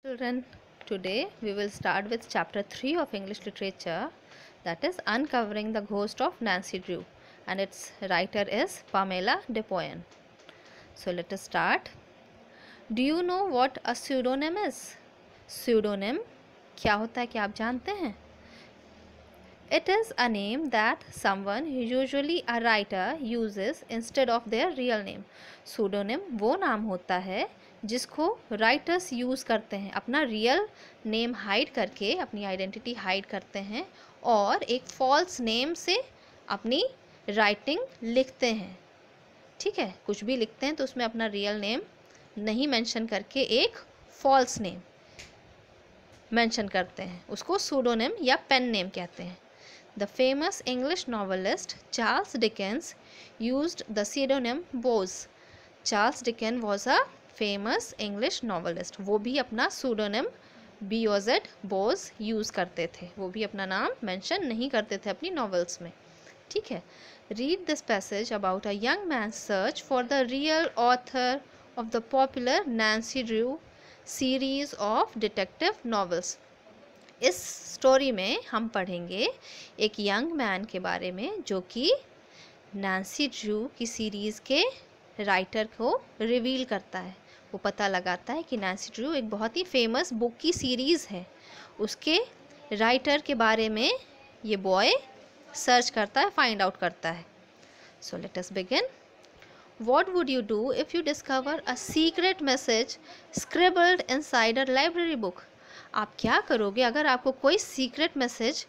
Children, today we will start with chapter 3 of English literature, that is Uncovering the Ghost of Nancy Drew, and its writer is Pamela DePoyen. So let us start. Do you know what a pseudonym is? Pseudonym क्या होता है, क्या आप जानते हैं? It is a name that someone, usually a writer, uses instead of their real name. Pseudonym वो नाम होता है जिसको राइटर्स यूज़ करते हैं, अपना रियल नेम हाइड करके, अपनी आइडेंटिटी हाइड करते हैं और एक फॉल्स नेम से अपनी राइटिंग लिखते हैं. ठीक है, कुछ भी लिखते हैं तो उसमें अपना रियल नेम नहीं मेंशन करके एक फॉल्स नेम मेंशन करते हैं, उसको सूडोनेम या पेन नेम कहते हैं. The famous English novelist Charles Dickens used the pseudonym Bose. Charles Dickens was a famous English novelist. वो भी अपना pseudonym B-O-Z Bose यूज़ करते थे, वो भी अपना नाम मेंशन नहीं करते थे अपनी novels में. ठीक है. Read this passage about a young man's search for the real author of the popular Nancy Drew series of detective novels. इस स्टोरी में हम पढ़ेंगे एक यंग मैन के बारे में जो कि नैन्सी ड्रू की सीरीज़ के राइटर को रिवील करता है. वो पता लगाता है कि नैन्सी ड्रू एक बहुत ही फेमस बुक की सीरीज़ है, उसके राइटर के बारे में ये बॉय सर्च करता है, फाइंड आउट करता है. So let us begin. What would you do if you discover a secret message scribbled inside a library book? आप क्या करोगे अगर आपको कोई सीक्रेट मैसेज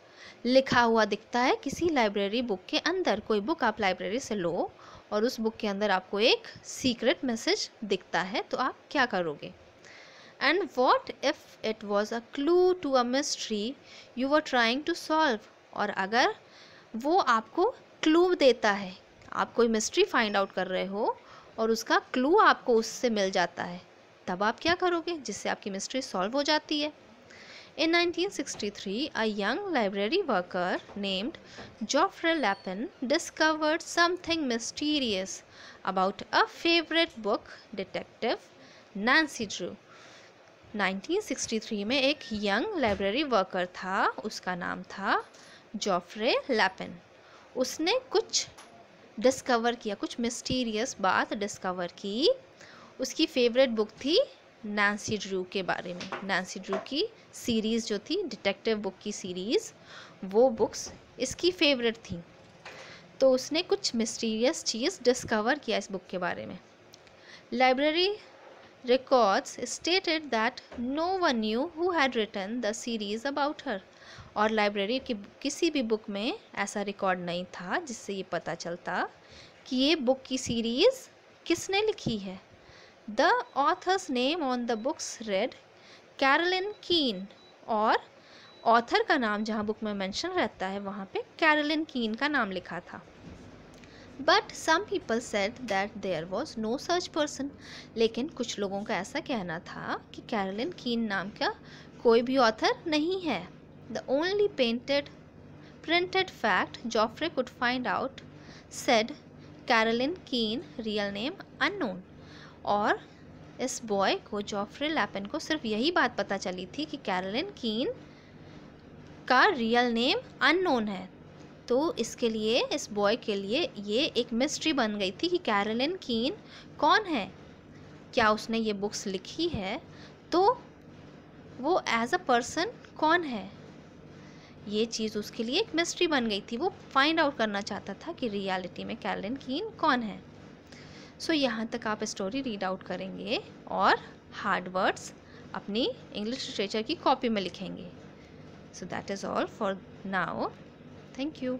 लिखा हुआ दिखता है किसी लाइब्रेरी बुक के अंदर? कोई बुक आप लाइब्रेरी से लो और उस बुक के अंदर आपको एक सीक्रेट मैसेज दिखता है, तो आप क्या करोगे? And what if it was a clue to a mystery you were trying to solve? और अगर वो आपको क्लू देता है, आप कोई मिस्ट्री फाइंड आउट कर रहे हो और उसका क्लू आपको उससे मिल जाता है, तब आप क्या करोगे जिससे आपकी मिस्ट्री सॉल्व हो जाती है? In 1963, a young library worker named Geoffrey Lapin discovered something mysterious about a favorite book, Detective Nancy Drew. 1963 में एक यंग लाइब्रेरी वर्कर था, उसका नाम था जॉफ्रे लैपिन. उसने कुछ डिस्कवर किया, कुछ मिस्टीरियस बात डिस्कवर की. उसकी फेवरेट बुक थी नैन्सी ड्रू के बारे में. नैन्सी ड्रू की सीरीज़ जो थी, डिटेक्टिव बुक की सीरीज़, वो बुक्स इसकी फेवरेट थी. तो उसने कुछ मिस्टीरियस चीज़ डिस्कवर किया इस बुक के बारे में. Library records stated that no one knew who had written the series about her. और लाइब्रेरी की किसी भी बुक में ऐसा रिकॉर्ड नहीं था जिससे ये पता चलता कि ये बुक की सीरीज़ किसने लिखी है. The author's name on the books read Carolyn Keene. और ऑथर का नाम जहाँ बुक में मेंशन रहता है वहाँ पे कैरोलिन कीन का नाम लिखा था. But some people said that there was no such person. लेकिन कुछ लोगों का ऐसा कहना था कि कैरोलिन कीन नाम का कोई भी ऑथर नहीं है. The only printed fact Geoffrey could find out said Carolyn Keene, real name unknown. और इस बॉय को, जॉफ्रे लैपिन को, सिर्फ यही बात पता चली थी कि कैरोलिन कीन का रियल नेम अननोन है. तो इसके लिए, इस बॉय के लिए ये एक मिस्ट्री बन गई थी कि कैरोलिन कीन कौन है, क्या उसने ये बुक्स लिखी है, तो वो एज अ पर्सन कौन है. ये चीज़ उसके लिए एक मिस्ट्री बन गई थी. वो फाइंड आउट करना चाहता था कि रियलिटी में कैरोलिन कीन कौन है. सो यहाँ तक आप स्टोरी रीड आउट करेंगे और हार्ड वर्ड्स अपनी इंग्लिश लिटरेचर की कॉपी में लिखेंगे. So that is all for now. Thank you.